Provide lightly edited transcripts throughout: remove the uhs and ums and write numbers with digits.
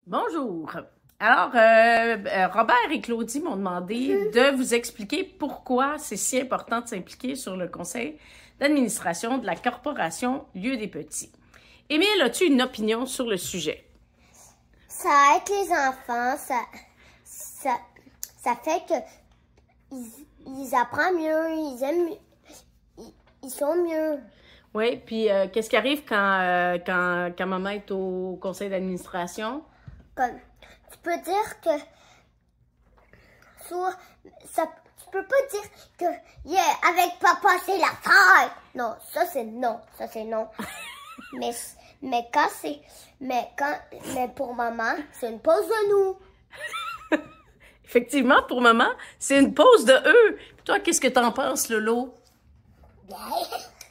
Bonjour. Alors, Robert et Claudie m'ont demandé de vous expliquer pourquoi c'est si important de s'impliquer sur le conseil d'administration de la corporation Lieu des Petits. Émile, as-tu une opinion sur le sujet? Ça aide les enfants, ça fait que ils apprennent mieux, ils aiment, ils sont mieux. Oui, puis qu'est-ce qui arrive quand maman est au conseil d'administration? Comme, tu peux dire que tu peux pas dire que yeah, avec papa c'est la fête. Non, ça c'est non, mais pour maman, c'est une pause de nous. Effectivement, pour maman, c'est une pause de eux. Puis toi, qu'est-ce que t'en penses, Lolo? Bien.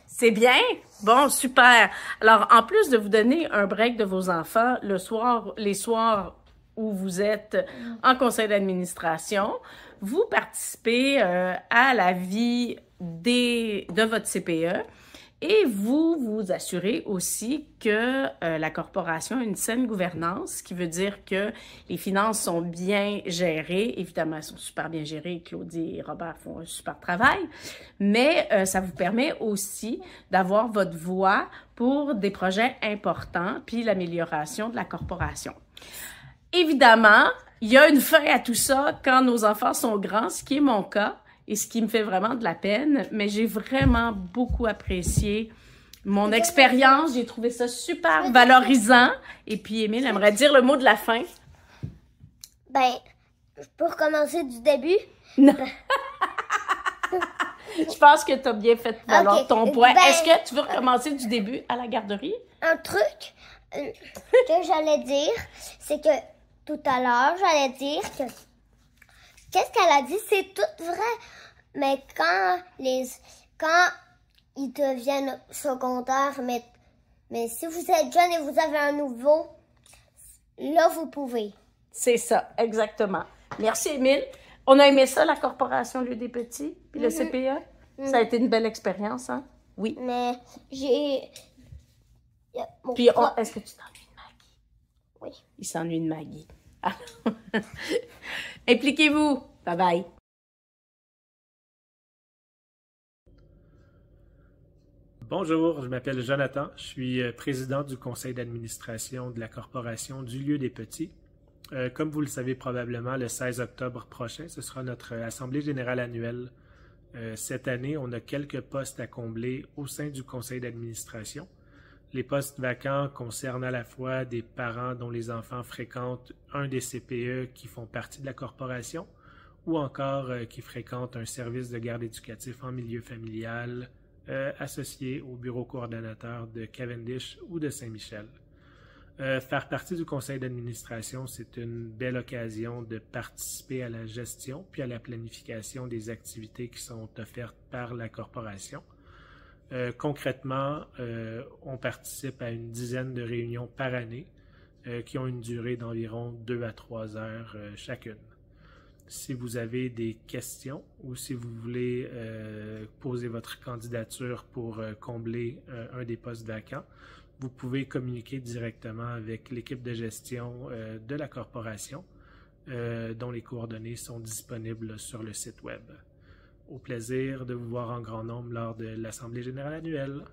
C'est bien? Bon, super. Alors, en plus de vous donner un break de vos enfants le soir, les soirs où vous êtes en conseil d'administration, vous participez à la vie de votre CPE et vous vous assurez aussi que la corporation a une saine gouvernance, ce qui veut dire que les finances sont bien gérées. Évidemment, elles sont super bien gérées. Claudie et Robert font un super travail. Mais ça vous permet aussi d'avoir votre voix pour des projets importants puis l'amélioration de la corporation. Évidemment, il y a une fin à tout ça quand nos enfants sont grands, ce qui est mon cas et ce qui me fait vraiment de la peine, mais j'ai vraiment beaucoup apprécié mon expérience. J'ai trouvé ça super valorisant. Et puis, Émile aimerait dire le mot de la fin. Ben, je peux recommencer du début? Non. Je pense que tu as bien fait valoir ton point. Est-ce que tu veux recommencer du début à la garderie? Un truc que j'allais dire, c'est que tout à l'heure, j'allais dire que qu'est-ce qu'elle a dit, c'est tout vrai. Mais quand ils deviennent secondaires, mais si vous êtes jeune et vous avez un nouveau, là, vous pouvez. C'est ça, exactement. Merci, Émile. On a aimé ça, la Corporation Lieu des Petits, puis le CPE. Ça a été une belle expérience, hein? Oui. Mais j'ai... Puis, est-ce que tu t'ennuies de Maggie? Oui. Il s'ennuie de Maggie. Impliquez-vous. Bye-bye. Bonjour, je m'appelle Jonathan. Je suis président du conseil d'administration de la Corporation du Lieu des Petits. Comme vous le savez probablement, le 16 octobre prochain, ce sera notre assemblée générale annuelle. Cette année, on a quelques postes à combler au sein du conseil d'administration. Les postes vacants concernent à la fois des parents dont les enfants fréquentent un des CPE qui font partie de la corporation ou encore qui fréquentent un service de garde éducatif en milieu familial associé au bureau coordonnateur de Cavendish ou de Saint-Michel. Faire partie du conseil d'administration, c'est une belle occasion de participer à la gestion puis à la planification des activités qui sont offertes par la corporation. Concrètement, on participe à une dizaine de réunions par année qui ont une durée d'environ 2 à 3 heures chacune. Si vous avez des questions ou si vous voulez poser votre candidature pour combler un des postes vacants, vous pouvez communiquer directement avec l'équipe de gestion de la corporation dont les coordonnées sont disponibles sur le site web. Au plaisir de vous voir en grand nombre lors de l'Assemblée générale annuelle.